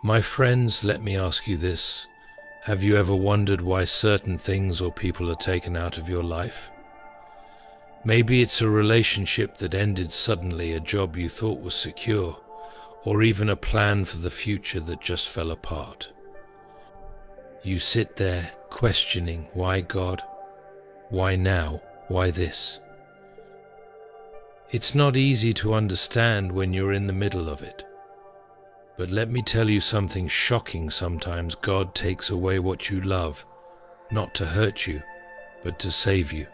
My friends, let me ask you this. Have you ever wondered why certain things or people are taken out of your life? Maybe it's a relationship that ended suddenly, a job you thought was secure, or even a plan for the future that just fell apart. You sit there questioning, why God? Why now? Why this? It's not easy to understand when you're in the middle of it. But let me tell you something shocking. Sometimes God takes away what you love, not to hurt you, but to save you.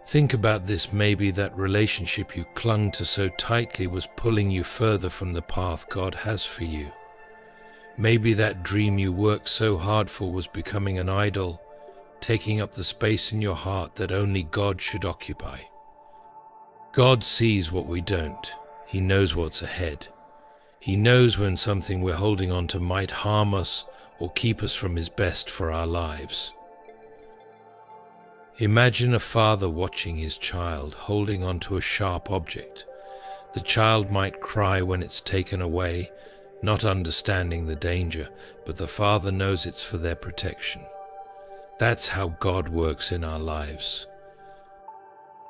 Think about this. Maybe that relationship you clung to so tightly was pulling you further from the path God has for you. Maybe that dream you worked so hard for was becoming an idol, taking up the space in your heart that only God should occupy. God sees what we don't. He knows what's ahead. He knows when something we're holding on to might harm us or keep us from His best for our lives. Imagine a father watching his child holding onto a sharp object. The child might cry when it's taken away, not understanding the danger, but the father knows it's for their protection. That's how God works in our lives.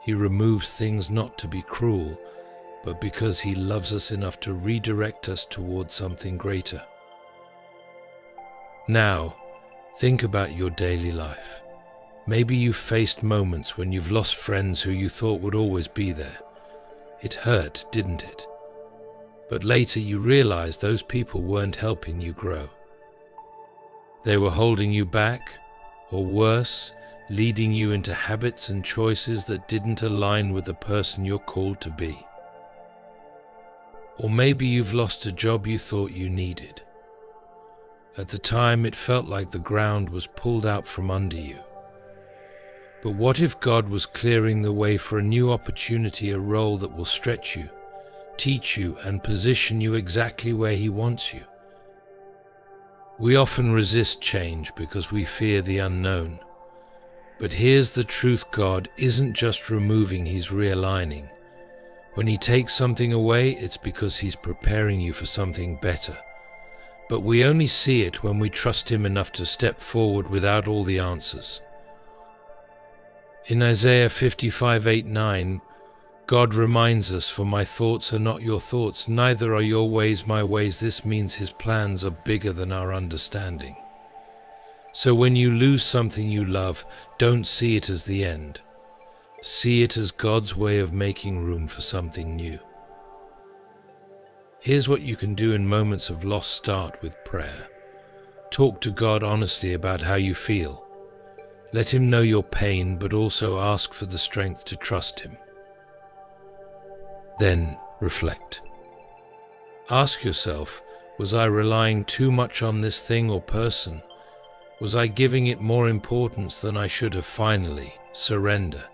He removes things not to be cruel, but because He loves us enough to redirect us towards something greater. Now, think about your daily life. Maybe you've faced moments when you've lost friends who you thought would always be there. It hurt, didn't it? But later you realized those people weren't helping you grow. They were holding you back, or worse, leading you into habits and choices that didn't align with the person you're called to be. Or maybe you've lost a job you thought you needed. At the time it felt like the ground was pulled out from under you. But what if God was clearing the way for a new opportunity, a role that will stretch you, teach you, and position you exactly where He wants you? We often resist change because we fear the unknown. But here's the truth: God isn't just removing, He's realigning. When He takes something away, it's because He's preparing you for something better. But we only see it when we trust Him enough to step forward without all the answers. In Isaiah 55:8-9, God reminds us, "For my thoughts are not your thoughts, neither are your ways my ways." This means His plans are bigger than our understanding. So when you lose something you love, don't see it as the end. See it as God's way of making room for something new. Here's what you can do in moments of loss. Start with prayer. Talk to God honestly about how you feel. Let Him know your pain, but also ask for the strength to trust Him. Then reflect. Ask yourself, was I relying too much on this thing or person? Was I giving it more importance than I should have? Finally, surrender.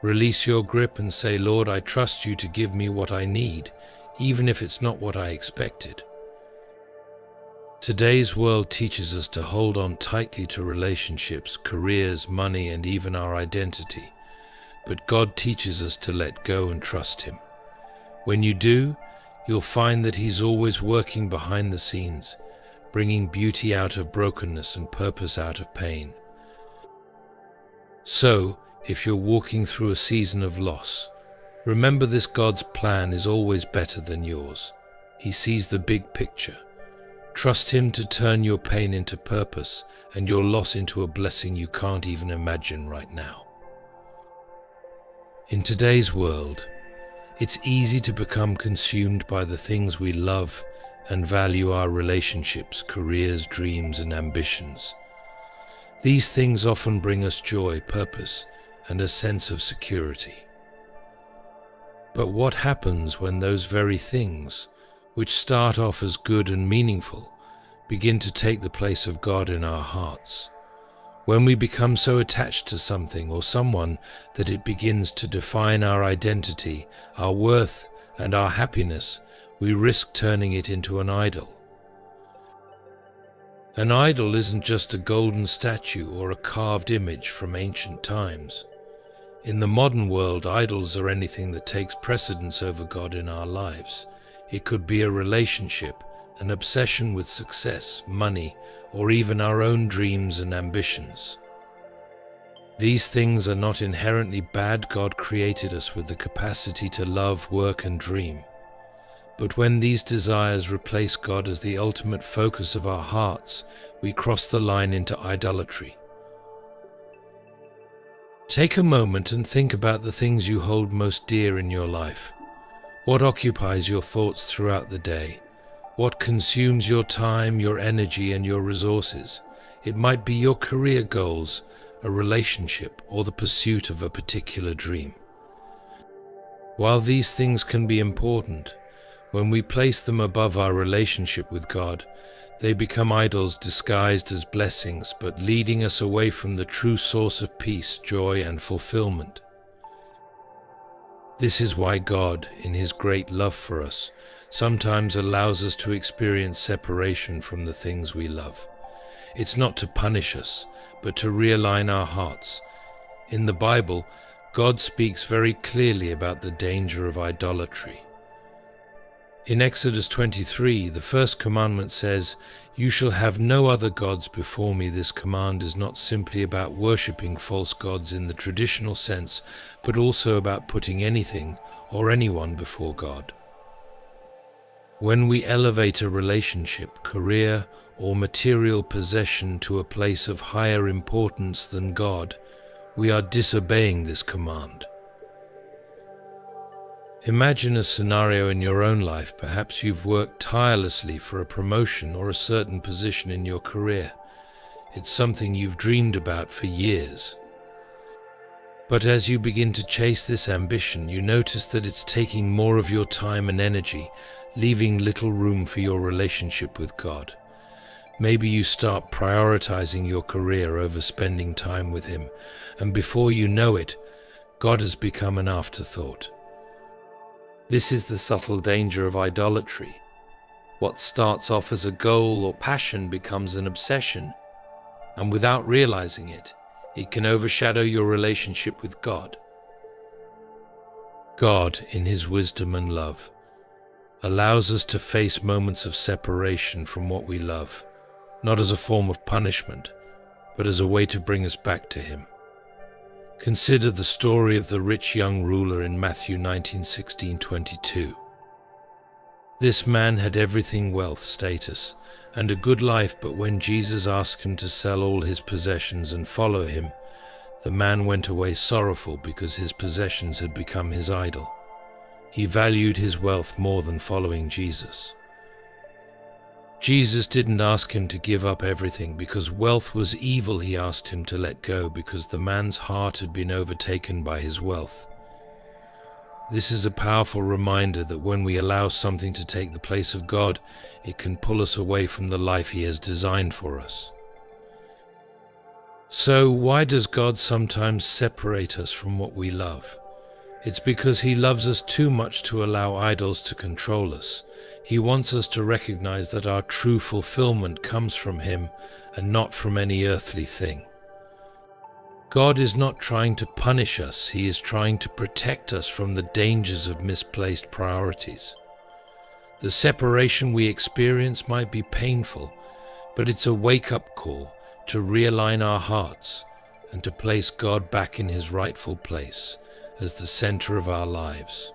Release your grip and say, Lord, I trust you to give me what I need, even if it's not what I expected. Today's world teaches us to hold on tightly to relationships, careers, money, and even our identity. But God teaches us to let go and trust Him. When you do, you'll find that He's always working behind the scenes, bringing beauty out of brokenness and purpose out of pain. So, if you're walking through a season of loss, remember this: God's plan is always better than yours. He sees the big picture. Trust Him to turn your pain into purpose and your loss into a blessing you can't even imagine right now. In today's world, it's easy to become consumed by the things we love and value: our relationships, careers, dreams, and ambitions. These things often bring us joy, purpose, and a sense of security. But what happens when those very things, which start off as good and meaningful, begin to take the place of God in our hearts? When we become so attached to something or someone that it begins to define our identity, our worth, and our happiness, we risk turning it into an idol. An idol isn't just a golden statue or a carved image from ancient times. In the modern world, idols are anything that takes precedence over God in our lives. It could be a relationship, an obsession with success, money, or even our own dreams and ambitions. These things are not inherently bad. God created us with the capacity to love, work, and dream. But when these desires replace God as the ultimate focus of our hearts, we cross the line into idolatry. Take a moment and think about the things you hold most dear in your life. What occupies your thoughts throughout the day? What consumes your time, your energy, and your resources? It might be your career goals, a relationship, or the pursuit of a particular dream. While these things can be important, when we place them above our relationship with God, they become idols disguised as blessings, but leading us away from the true source of peace, joy, and fulfillment. This is why God, in His great love for us, sometimes allows us to experience separation from the things we love. It's not to punish us, but to realign our hearts. In the Bible, God speaks very clearly about the danger of idolatry. In Exodus 23, the first commandment says, "You shall have no other gods before me." This command is not simply about worshipping false gods in the traditional sense, but also about putting anything or anyone before God. When we elevate a relationship, career, or material possession to a place of higher importance than God, we are disobeying this command. Imagine a scenario in your own life. Perhaps you've worked tirelessly for a promotion or a certain position in your career. It's something you've dreamed about for years. But as you begin to chase this ambition, you notice that it's taking more of your time and energy, leaving little room for your relationship with God. Maybe you start prioritizing your career over spending time with Him, and before you know it, God has become an afterthought. This is the subtle danger of idolatry. What starts off as a goal or passion becomes an obsession, and without realizing it, it can overshadow your relationship with God. God, in His wisdom and love, allows us to face moments of separation from what we love, not as a form of punishment, but as a way to bring us back to Him. Consider the story of the rich young ruler in Matthew 19:16-22. This man had everything: wealth, status, and a good life, but when Jesus asked him to sell all his possessions and follow Him, the man went away sorrowful because his possessions had become his idol. He valued his wealth more than following Jesus. Jesus didn't ask him to give up everything because wealth was evil. He asked him to let go because the man's heart had been overtaken by his wealth. This is a powerful reminder that when we allow something to take the place of God, it can pull us away from the life He has designed for us. So, why does God sometimes separate us from what we love? It's because He loves us too much to allow idols to control us. He wants us to recognize that our true fulfillment comes from Him and not from any earthly thing. God is not trying to punish us. He is trying to protect us from the dangers of misplaced priorities. The separation we experience might be painful, but it's a wake-up call to realign our hearts and to place God back in His rightful place as the center of our lives.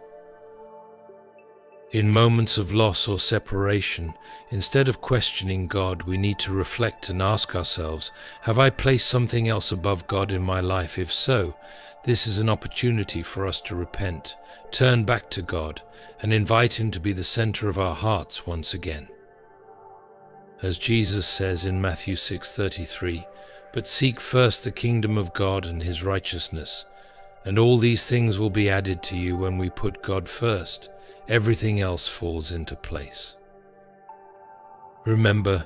In moments of loss or separation, instead of questioning God, we need to reflect and ask ourselves, have I placed something else above God in my life? If so, this is an opportunity for us to repent, turn back to God, and invite Him to be the center of our hearts once again. As Jesus says in Matthew 6:33, "But seek first the kingdom of God and His righteousness, and all these things will be added to you." When we put God first, everything else falls into place. Remember,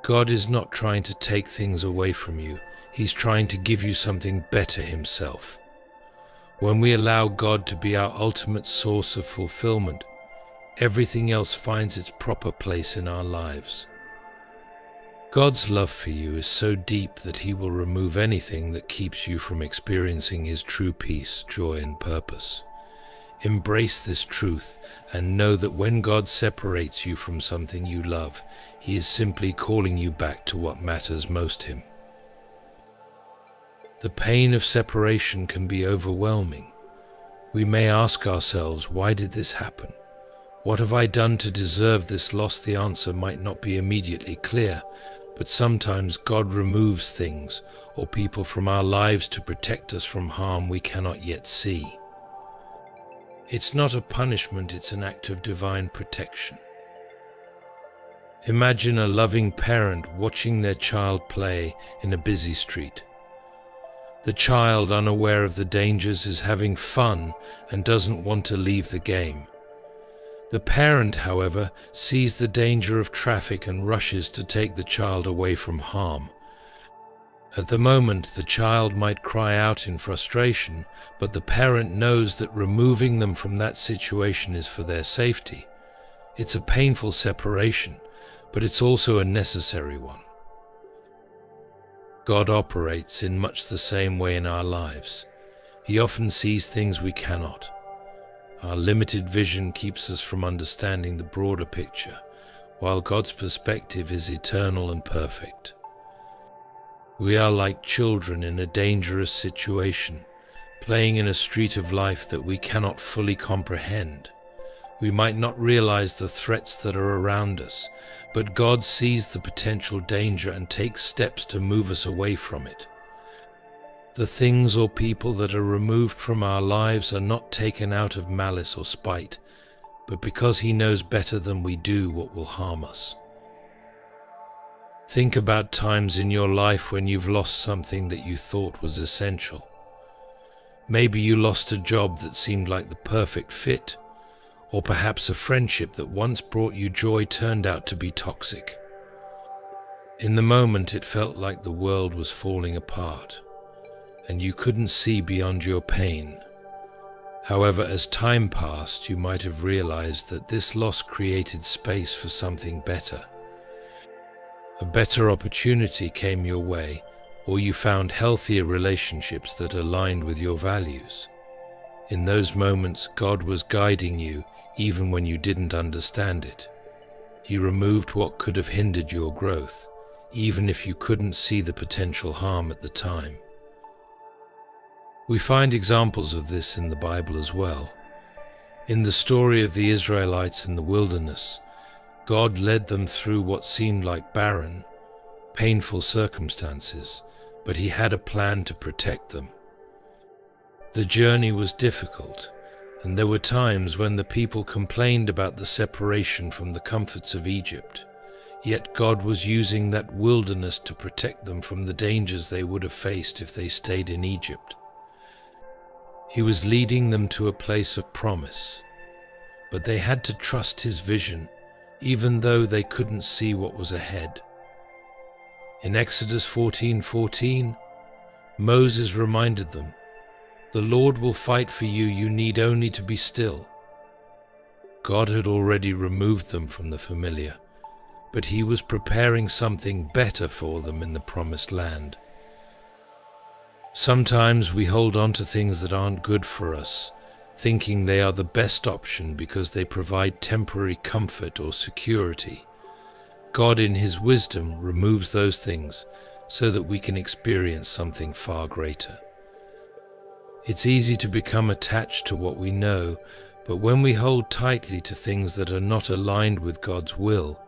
God is not trying to take things away from you. He's trying to give you something better Himself. When we allow God to be our ultimate source of fulfillment, everything else finds its proper place in our lives. God's love for you is so deep that He will remove anything that keeps you from experiencing His true peace, joy, and purpose. Embrace this truth and know that when God separates you from something you love, He is simply calling you back to what matters most to Him. The pain of separation can be overwhelming. We may ask ourselves, why did this happen? What have I done to deserve this loss? The answer might not be immediately clear, but sometimes God removes things or people from our lives to protect us from harm we cannot yet see. It's not a punishment, it's an act of divine protection. Imagine a loving parent watching their child play in a busy street. The child, unaware of the dangers, is having fun and doesn't want to leave the game. The parent, however, sees the danger of traffic and rushes to take the child away from harm. At the moment, the child might cry out in frustration, but the parent knows that removing them from that situation is for their safety. It's a painful separation, but it's also a necessary one. God operates in much the same way in our lives. He often sees things we cannot. Our limited vision keeps us from understanding the broader picture, while God's perspective is eternal and perfect. We are like children in a dangerous situation, playing in a street of life that we cannot fully comprehend. We might not realize the threats that are around us, but God sees the potential danger and takes steps to move us away from it. The things or people that are removed from our lives are not taken out of malice or spite, but because He knows better than we do what will harm us. Think about times in your life when you've lost something that you thought was essential. Maybe you lost a job that seemed like the perfect fit, or perhaps a friendship that once brought you joy turned out to be toxic. In the moment, it felt like the world was falling apart, and you couldn't see beyond your pain. However, as time passed, you might have realized that this loss created space for something better. A better opportunity came your way, or you found healthier relationships that aligned with your values. In those moments, God was guiding you even when you didn't understand it. He removed what could have hindered your growth, even if you couldn't see the potential harm at the time. We find examples of this in the Bible as well. In the story of the Israelites in the wilderness, God led them through what seemed like barren, painful circumstances, but He had a plan to protect them. The journey was difficult, and there were times when the people complained about the separation from the comforts of Egypt, yet God was using that wilderness to protect them from the dangers they would have faced if they stayed in Egypt. He was leading them to a place of promise, but they had to trust His vision, even though they couldn't see what was ahead. In Exodus 14:14, Moses reminded them, "The Lord will fight for you, you need only to be still." God had already removed them from the familiar, but He was preparing something better for them in the promised land. Sometimes we hold on to things that aren't good for us, thinking they are the best option because they provide temporary comfort or security. God, in His wisdom, removes those things so that we can experience something far greater. It's easy to become attached to what we know, but when we hold tightly to things that are not aligned with God's will,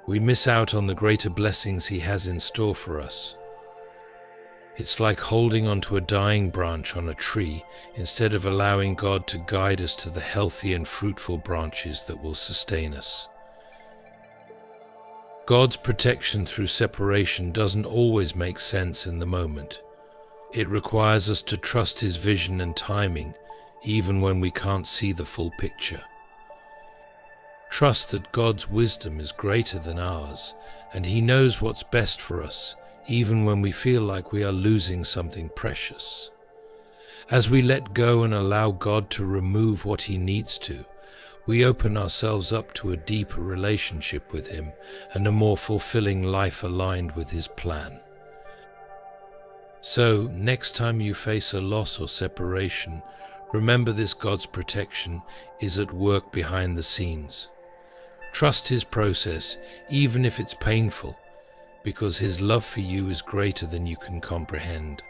we miss out on the greater blessings He has in store for us. It's like holding onto a dying branch on a tree instead of allowing God to guide us to the healthy and fruitful branches that will sustain us. God's protection through separation doesn't always make sense in the moment. It requires us to trust His vision and timing, even when we can't see the full picture. Trust that God's wisdom is greater than ours, and He knows what's best for us, even when we feel like we are losing something precious. As we let go and allow God to remove what He needs to, we open ourselves up to a deeper relationship with Him and a more fulfilling life aligned with His plan. So, next time you face a loss or separation, remember this: God's protection is at work behind the scenes. Trust His process, even if it's painful, because His love for you is greater than you can comprehend.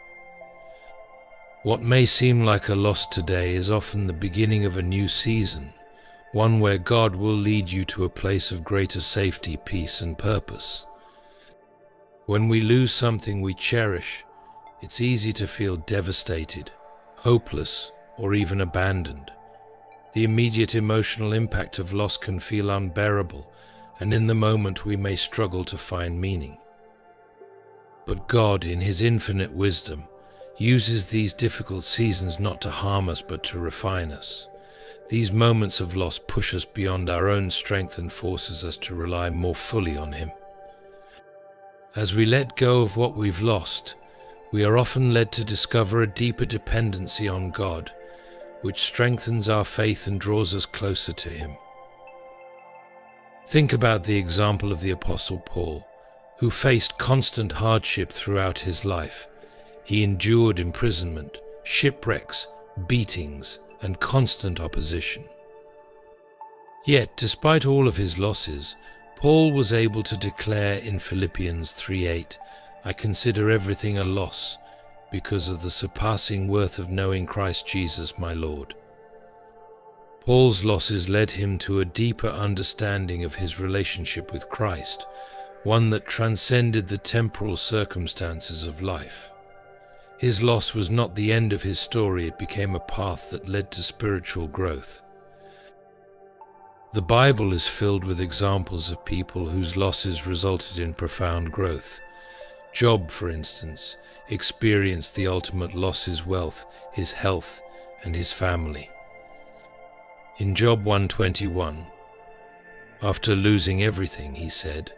What may seem like a loss today is often the beginning of a new season, one where God will lead you to a place of greater safety, peace, and purpose. When we lose something we cherish, it's easy to feel devastated, hopeless, or even abandoned. The immediate emotional impact of loss can feel unbearable, and in the moment we may struggle to find meaning. But God, in His infinite wisdom, uses these difficult seasons not to harm us but to refine us. These moments of loss push us beyond our own strength and forces us to rely more fully on Him. As we let go of what we've lost, we are often led to discover a deeper dependency on God, which strengthens our faith and draws us closer to Him. Think about the example of the Apostle Paul, who faced constant hardship throughout his life. He endured imprisonment, shipwrecks, beatings, and constant opposition. Yet, despite all of his losses, Paul was able to declare in Philippians 3:8, "I consider everything a loss because of the surpassing worth of knowing Christ Jesus my Lord." Paul's losses led him to a deeper understanding of his relationship with Christ, one that transcended the temporal circumstances of life. His loss was not the end of his story, it became a path that led to spiritual growth. The Bible is filled with examples of people whose losses resulted in profound growth. Job, for instance, experienced the ultimate loss: his wealth, his health, and his family. In Job 1:21, after losing everything, he said,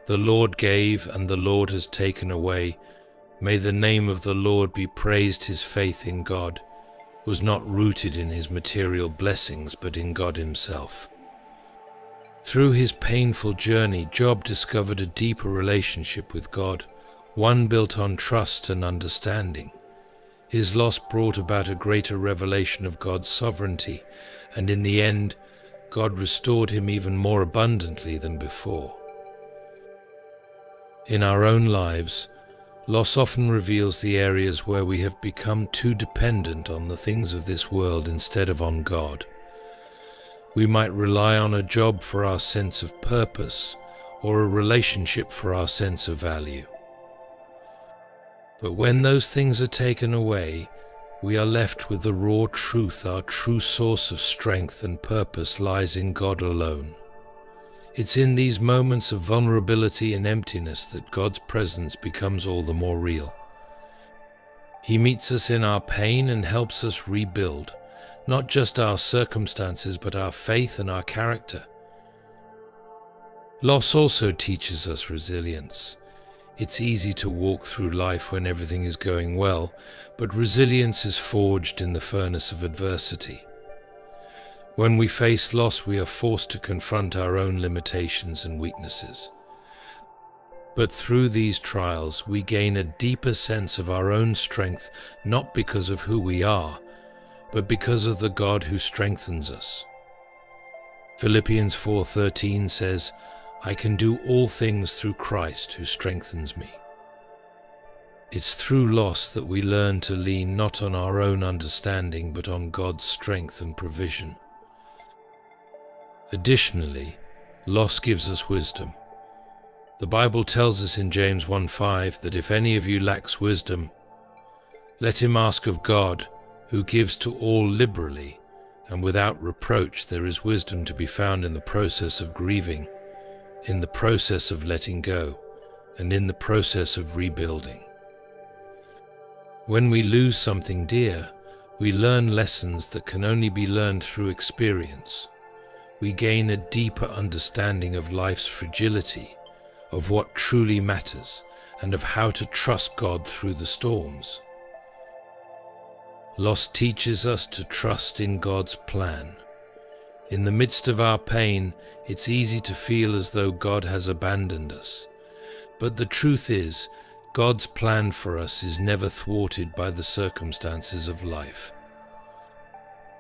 "The Lord gave and the Lord has taken away. May the name of the Lord be praised." His faith in God was not rooted in his material blessings, but in God Himself. Through his painful journey, Job discovered a deeper relationship with God, one built on trust and understanding. His loss brought about a greater revelation of God's sovereignty, and in the end, God restored him even more abundantly than before. In our own lives, loss often reveals the areas where we have become too dependent on the things of this world instead of on God. We might rely on a job for our sense of purpose, or a relationship for our sense of value. But when those things are taken away, we are left with the raw truth: our true source of strength and purpose lies in God alone. It's in these moments of vulnerability and emptiness that God's presence becomes all the more real. He meets us in our pain and helps us rebuild, not just our circumstances, but our faith and our character. Loss also teaches us resilience. It's easy to walk through life when everything is going well, but resilience is forged in the furnace of adversity. When we face loss, we are forced to confront our own limitations and weaknesses. But through these trials, we gain a deeper sense of our own strength, not because of who we are, but because of the God who strengthens us. Philippians 4:13 says, "I can do all things through Christ who strengthens me." It's through loss that we learn to lean not on our own understanding, but on God's strength and provision. Additionally, loss gives us wisdom. The Bible tells us in James 1:5 that if any of you lacks wisdom, let him ask of God, who gives to all liberally and without reproach. There is wisdom to be found in the process of grieving, in the process of letting go, and in the process of rebuilding. When we lose something dear, we learn lessons that can only be learned through experience. We gain a deeper understanding of life's fragility, of what truly matters, and of how to trust God through the storms. Loss teaches us to trust in God's plan. In the midst of our pain, it's easy to feel as though God has abandoned us. But the truth is, God's plan for us is never thwarted by the circumstances of life.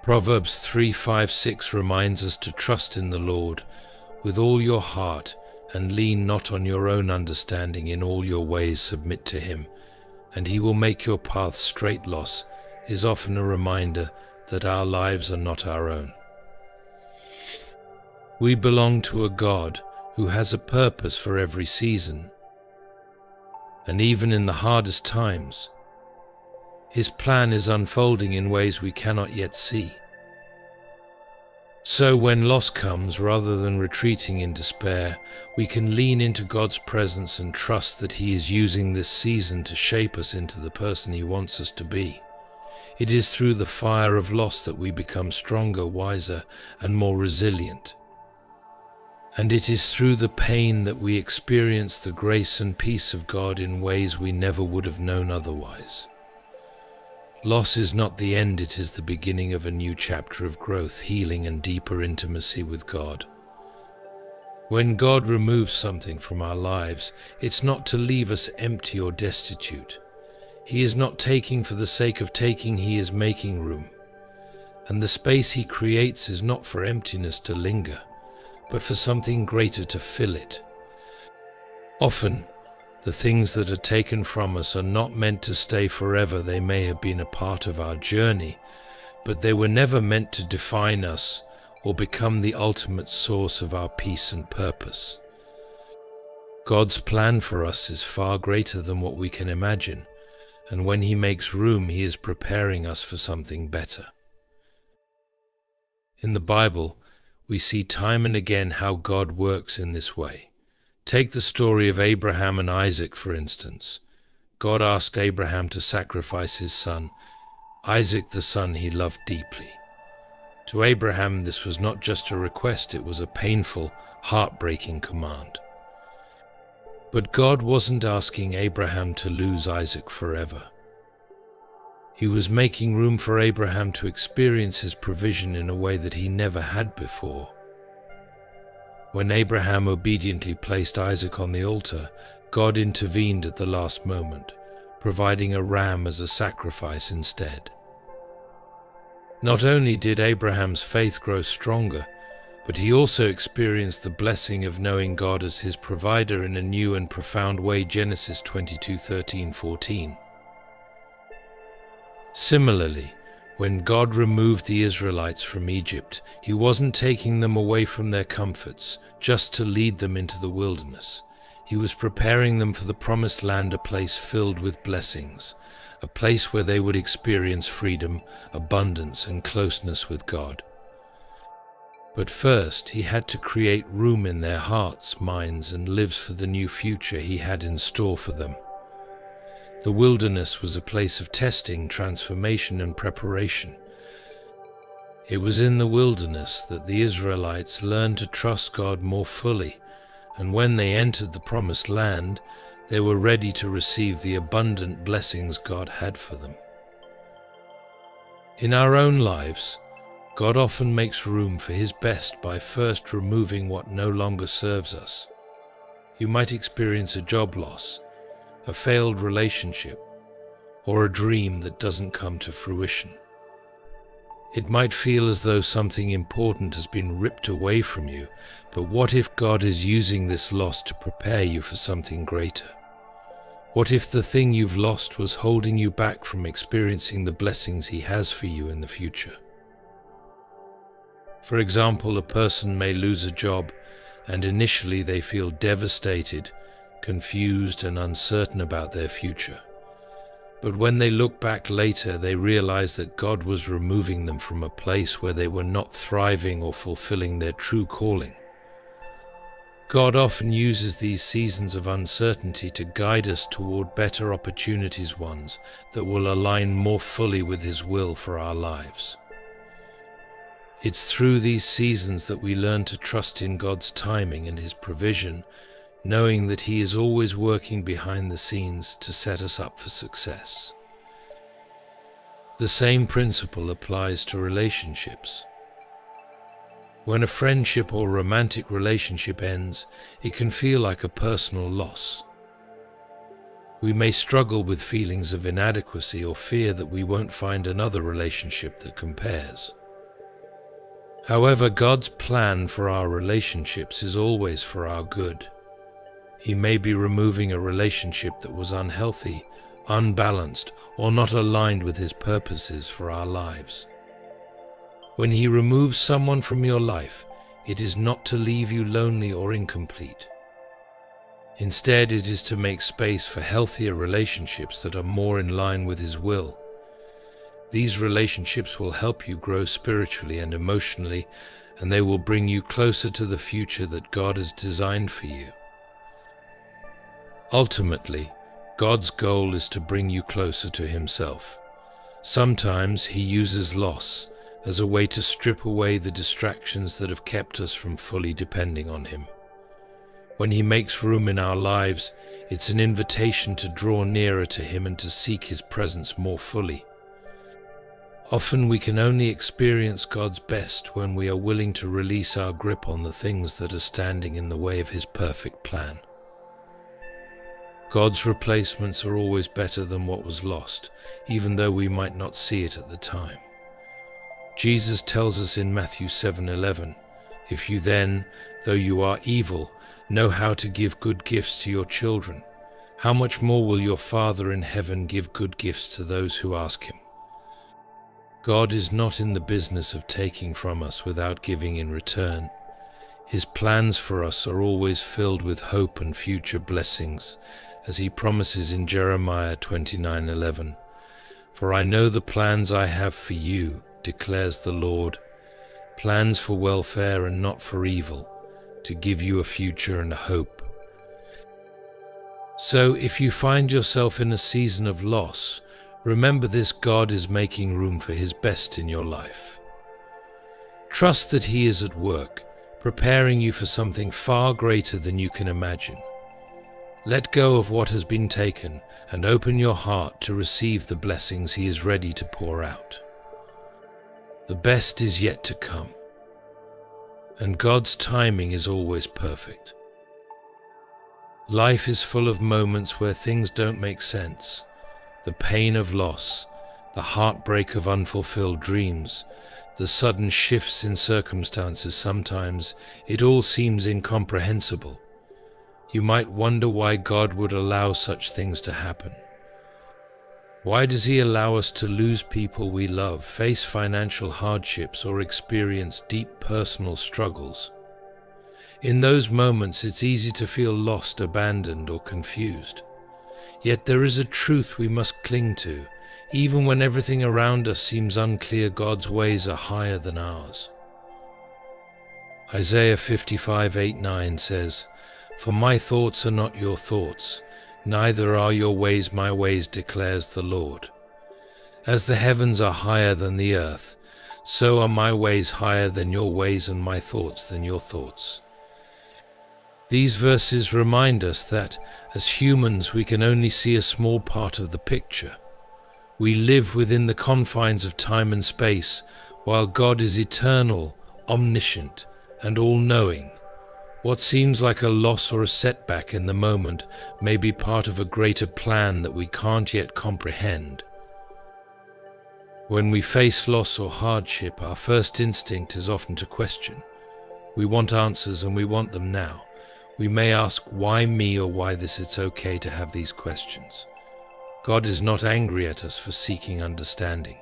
Proverbs 3:5-6 reminds us to trust in the Lord with all your heart and lean not on your own understanding. In all your ways submit to him, and he will make your path straight. Loss is often a reminder that our lives are not our own. We belong to a God who has a purpose for every season, and even in the hardest times, his plan is unfolding in ways we cannot yet see. So when loss comes, rather than retreating in despair, we can lean into God's presence and trust that he is using this season to shape us into the person he wants us to be. It is through the fire of loss that we become stronger, wiser, and more resilient. And it is through the pain that we experience the grace and peace of God in ways we never would have known otherwise. Loss is not the end, it is the beginning of a new chapter of growth, healing, and deeper intimacy with God. When God removes something from our lives, it's not to leave us empty or destitute. He is not taking for the sake of taking, he is making room. And the space he creates is not for emptiness to linger, but for something greater to fill it. Often, the things that are taken from us are not meant to stay forever. They may have been a part of our journey, but they were never meant to define us or become the ultimate source of our peace and purpose. God's plan for us is far greater than what we can imagine, and when he makes room, he is preparing us for something better. In the Bible, we see time and again how God works in this way. Take the story of Abraham and Isaac, for instance. God asked Abraham to sacrifice his son, Isaac, the son he loved deeply. To Abraham, this was not just a request, it was a painful, heartbreaking command. But God wasn't asking Abraham to lose Isaac forever. He was making room for Abraham to experience his provision in a way that he never had before. When Abraham obediently placed Isaac on the altar, God intervened at the last moment, providing a ram as a sacrifice instead. Not only did Abraham's faith grow stronger, but he also experienced the blessing of knowing God as his provider in a new and profound way. Genesis 22:13-14. Similarly, when God removed the Israelites from Egypt, he wasn't taking them away from their comforts just to lead them into the wilderness. He was preparing them for the promised land, a place filled with blessings, a place where they would experience freedom, abundance, and closeness with God. But first, he had to create room in their hearts, minds, and lives for the new future he had in store for them. The wilderness was a place of testing, transformation, and preparation. It was in the wilderness that the Israelites learned to trust God more fully, and when they entered the promised land, they were ready to receive the abundant blessings God had for them. In our own lives, God often makes room for his best by first removing what no longer serves us. You might experience a job loss, a failed relationship, or a dream that doesn't come to fruition. It might feel as though something important has been ripped away from you, but what if God is using this loss to prepare you for something greater? What if the thing you've lost was holding you back from experiencing the blessings he has for you in the future? For example, a person may lose a job, and initially they feel devastated, confused, and uncertain about their future. But when they look back later, they realize that God was removing them from a place where they were not thriving or fulfilling their true calling. God often uses these seasons of uncertainty to guide us toward better opportunities, ones that will align more fully with his will for our lives. It's through these seasons that we learn to trust in God's timing and his provision, knowing that he is always working behind the scenes to set us up for success. The same principle applies to relationships. When a friendship or romantic relationship ends, it can feel like a personal loss. We may struggle with feelings of inadequacy or fear that we won't find another relationship that compares. However, God's plan for our relationships is always for our good. He may be removing a relationship that was unhealthy, unbalanced, or not aligned with His purposes for our lives. When He removes someone from your life, it is not to leave you lonely or incomplete. Instead, it is to make space for healthier relationships that are more in line with His will. These relationships will help you grow spiritually and emotionally, and they will bring you closer to the future that God has designed for you. Ultimately, God's goal is to bring you closer to Himself. Sometimes He uses loss as a way to strip away the distractions that have kept us from fully depending on Him. When He makes room in our lives, it's an invitation to draw nearer to Him and to seek His presence more fully. Often we can only experience God's best when we are willing to release our grip on the things that are standing in the way of His perfect plan. God's replacements are always better than what was lost, even though we might not see it at the time. Jesus tells us in Matthew 7:11, "If you then, though you are evil, know how to give good gifts to your children, how much more will your Father in heaven give good gifts to those who ask Him?" God is not in the business of taking from us without giving in return. His plans for us are always filled with hope and future blessings, as He promises in Jeremiah 29:11, "For I know the plans I have for you, declares the Lord, plans for welfare and not for evil, to give you a future and a hope." So if you find yourself in a season of loss, remember this: God is making room for His best in your life. Trust that He is at work, preparing you for something far greater than you can imagine. Let go of what has been taken and open your heart to receive the blessings He is ready to pour out. The best is yet to come, and God's timing is always perfect. Life is full of moments where things don't make sense. The pain of loss, the heartbreak of unfulfilled dreams, the sudden shifts in circumstances. Sometimes it all seems incomprehensible. You might wonder why God would allow such things to happen. Why does He allow us to lose people we love, face financial hardships, or experience deep personal struggles? In those moments, it's easy to feel lost, abandoned, or confused. Yet there is a truth we must cling to. Even when everything around us seems unclear, God's ways are higher than ours. Isaiah 55:8-9 says, "For my thoughts are not your thoughts, neither are your ways my ways, declares the Lord. As the heavens are higher than the earth, so are my ways higher than your ways, and my thoughts than your thoughts." These verses remind us that, as humans, we can only see a small part of the picture. We live within the confines of time and space, while God is eternal, omniscient, and all-knowing. What seems like a loss or a setback in the moment may be part of a greater plan that we can't yet comprehend. When we face loss or hardship, our first instinct is often to question. We want answers, and we want them now. We may ask, why me, or why this? It's okay to have these questions. God is not angry at us for seeking understanding.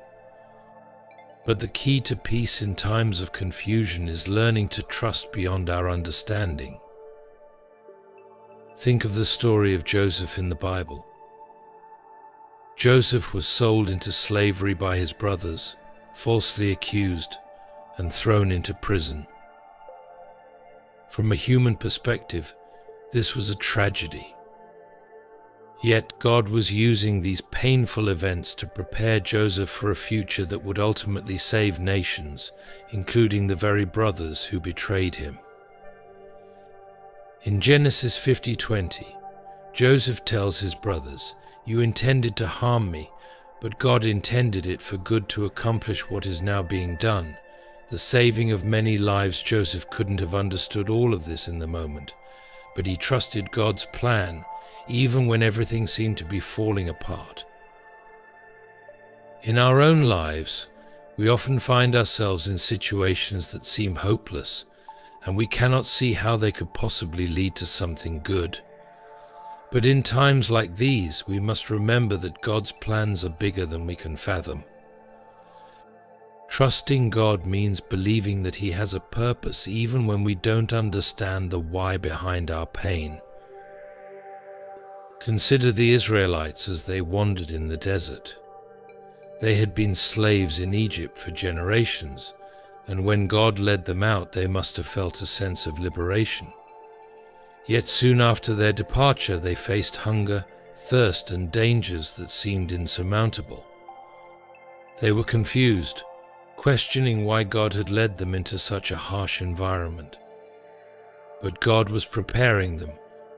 But the key to peace in times of confusion is learning to trust beyond our understanding. Think of the story of Joseph in the Bible. Joseph was sold into slavery by his brothers, falsely accused, and thrown into prison. From a human perspective, this was a tragedy. Yet God was using these painful events to prepare Joseph for a future that would ultimately save nations, including the very brothers who betrayed him. In Genesis 50:20, Joseph tells his brothers, "You intended to harm me, but God intended it for good to accomplish what is now being done, the saving of many lives." Joseph couldn't have understood all of this in the moment, but he trusted God's plan, even when everything seemed to be falling apart. In our own lives, We often find ourselves in situations that seem hopeless, and we cannot see how they could possibly lead to something good. But in times like these, we must remember that God's plans are bigger than we can fathom. Trusting God means believing that He has a purpose even when we don't understand the why behind our pain. Consider the Israelites as they wandered in the desert. They had been slaves in Egypt for generations, and when God led them out, they must have felt a sense of liberation. Yet soon after their departure, they faced hunger, thirst, and dangers that seemed insurmountable. They were confused, questioning why God had led them into such a harsh environment. But God was preparing them,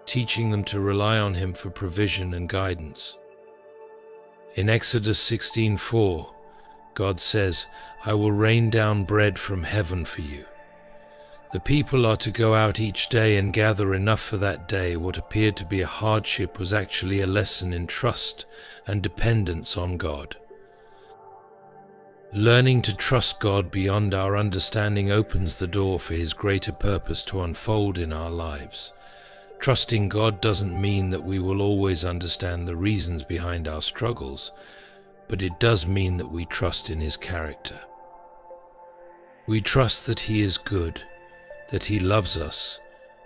teaching them to rely on Him for provision and guidance. In Exodus 16:4, God says, "I will rain down bread from heaven for you." The people are to go out each day and gather enough for that day. What appeared to be a hardship was actually a lesson in trust and dependence on God. Learning to trust God beyond our understanding opens the door for His greater purpose to unfold in our lives. Trusting God doesn't mean that we will always understand the reasons behind our struggles, but it does mean that we trust in His character. We trust that He is good, that He loves us,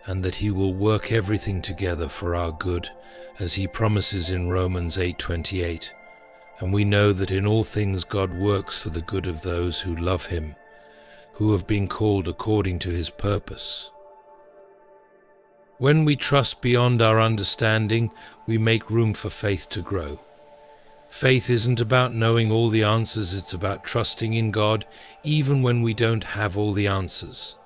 and that He will work everything together for our good, as He promises in Romans 8:28. And we know that in all things God works for the good of those who love Him, who have been called according to His purpose. When we trust beyond our understanding, we make room for faith to grow. Faith isn't about knowing all the answers, it's about trusting in God even when we don't have all the answers.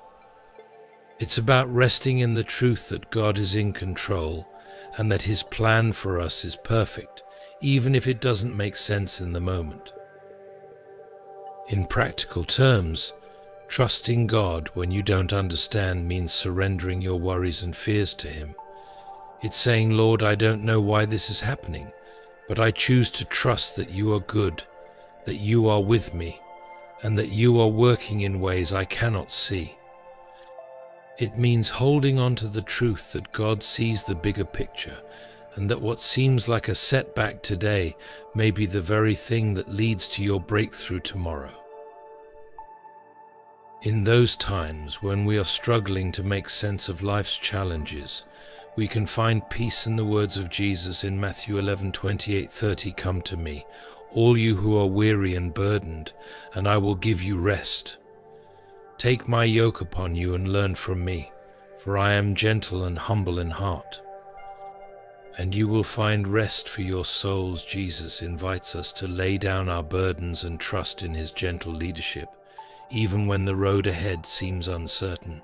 It's about resting in the truth that God is in control and that His plan for us is perfect, even if it doesn't make sense in the moment. In practical terms, trusting God when you don't understand means surrendering your worries and fears to Him. It's saying, "Lord, I don't know why this is happening, but I choose to trust that You are good, that You are with me, and that You are working in ways I cannot see." It means holding on to the truth that God sees the bigger picture, and that what seems like a setback today may be the very thing that leads to your breakthrough tomorrow. In those times when we are struggling to make sense of life's challenges, we can find peace in the words of Jesus in Matthew 11:28-30, "Come to me, all you who are weary and burdened, and I will give you rest. Take my yoke upon you and learn from me, for I am gentle and humble in heart, and you will find rest for your souls." Jesus invites us to lay down our burdens and trust in His gentle leadership, even when the road ahead seems uncertain.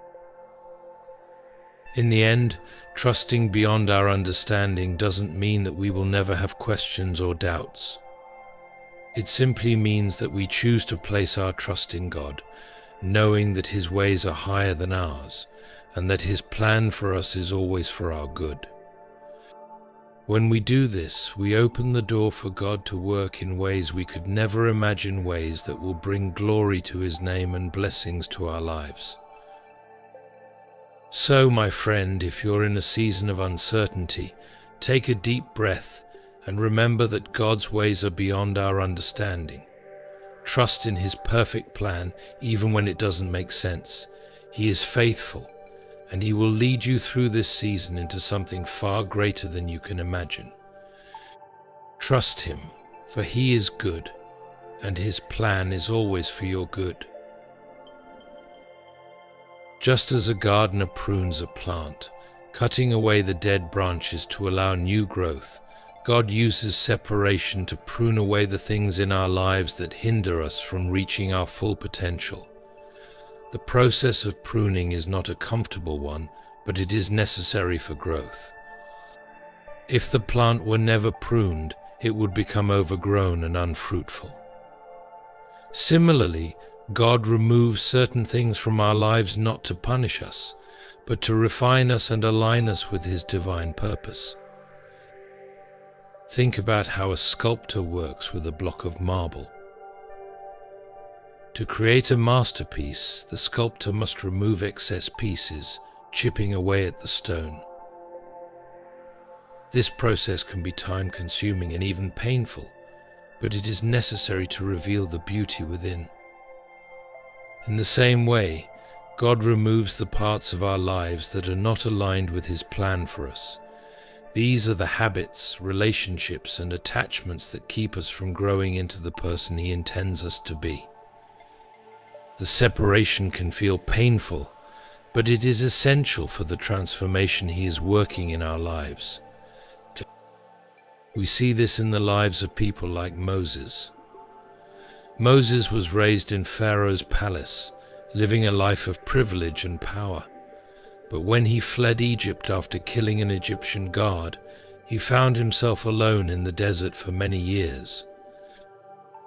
In the end, trusting beyond our understanding doesn't mean that we will never have questions or doubts. It simply means that we choose to place our trust in God, knowing that His ways are higher than ours, and that His plan for us is always for our good. When we do this, we open the door for God to work in ways we could never imagine, ways that will bring glory to His name and blessings to our lives. So, my friend, if you're in a season of uncertainty, take a deep breath and remember that God's ways are beyond our understanding. Trust in His perfect plan, even when it doesn't make sense. He is faithful, and He will lead you through this season into something far greater than you can imagine. Trust Him, for He is good, and His plan is always for your good. Just as a gardener prunes a plant, cutting away the dead branches to allow new growth, God uses separation to prune away the things in our lives that hinder us from reaching our full potential. The process of pruning is not a comfortable one, but it is necessary for growth. If the plant were never pruned, it would become overgrown and unfruitful. Similarly, God removes certain things from our lives not to punish us, but to refine us and align us with His divine purpose. Think about how a sculptor works with a block of marble. To create a masterpiece, the sculptor must remove excess pieces, chipping away at the stone. This process can be time-consuming and even painful, but it is necessary to reveal the beauty within. In the same way, God removes the parts of our lives that are not aligned with His plan for us. These are the habits, relationships, and attachments that keep us from growing into the person He intends us to be. The separation can feel painful, but it is essential for the transformation He is working in our lives. We see this in the lives of people like Moses. Moses was raised in Pharaoh's palace, living a life of privilege and power. But when he fled Egypt after killing an Egyptian guard, he found himself alone in the desert for many years.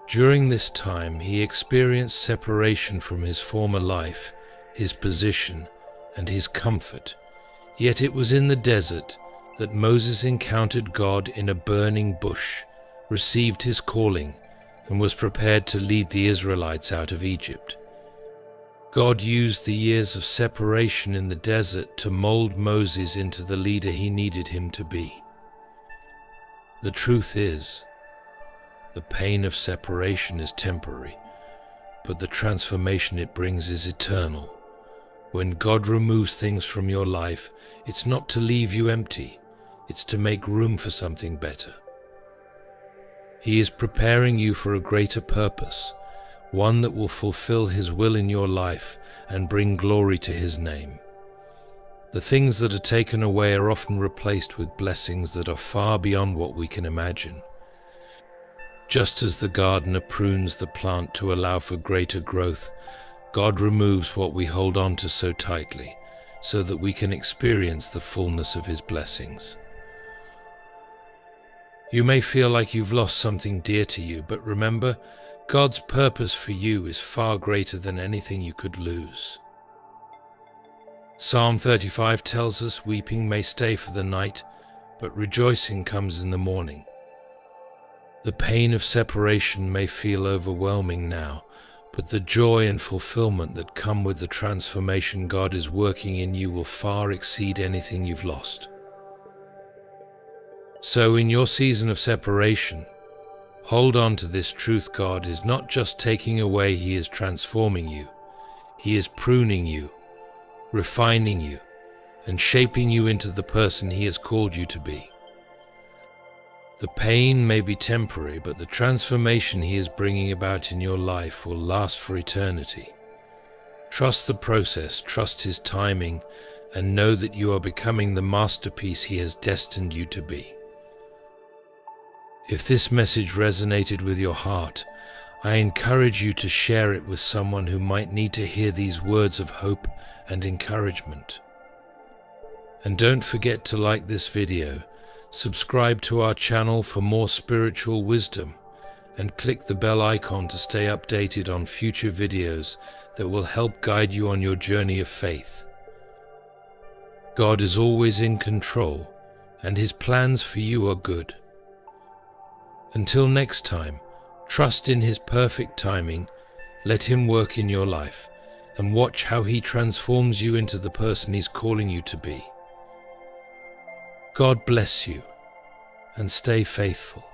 During this time, he experienced separation from his former life, his position, and his comfort. Yet it was in the desert that Moses encountered God in a burning bush, received his calling, and was prepared to lead the Israelites out of Egypt. God used the years of separation in the desert to mold Moses into the leader He needed him to be. The truth is, the pain of separation is temporary, but the transformation it brings is eternal. When God removes things from your life, it's not to leave you empty, it's to make room for something better. He is preparing you for a greater purpose, one that will fulfill His will in your life and bring glory to His name. The things that are taken away are often replaced with blessings that are far beyond what we can imagine. Just as the gardener prunes the plant to allow for greater growth, God removes what we hold on to so tightly, so that we can experience the fullness of His blessings. You may feel like you've lost something dear to you, but remember, God's purpose for you is far greater than anything you could lose. Psalm 35 tells us weeping may stay for the night, but rejoicing comes in the morning. The pain of separation may feel overwhelming now, but the joy and fulfillment that come with the transformation God is working in you will far exceed anything you've lost. So in your season of separation, hold on to this truth: God is not just taking away, He is transforming you. He is pruning you, refining you, and shaping you into the person He has called you to be. The pain may be temporary, but the transformation He is bringing about in your life will last for eternity. Trust the process, trust His timing, and know that you are becoming the masterpiece He has destined you to be. If this message resonated with your heart, I encourage you to share it with someone who might need to hear these words of hope and encouragement. And don't forget to like this video, subscribe to our channel for more spiritual wisdom, and click the bell icon to stay updated on future videos that will help guide you on your journey of faith. God is always in control, and His plans for you are good. Until next time, trust in His perfect timing, let Him work in your life, and watch how He transforms you into the person He's calling you to be. God bless you, and stay faithful.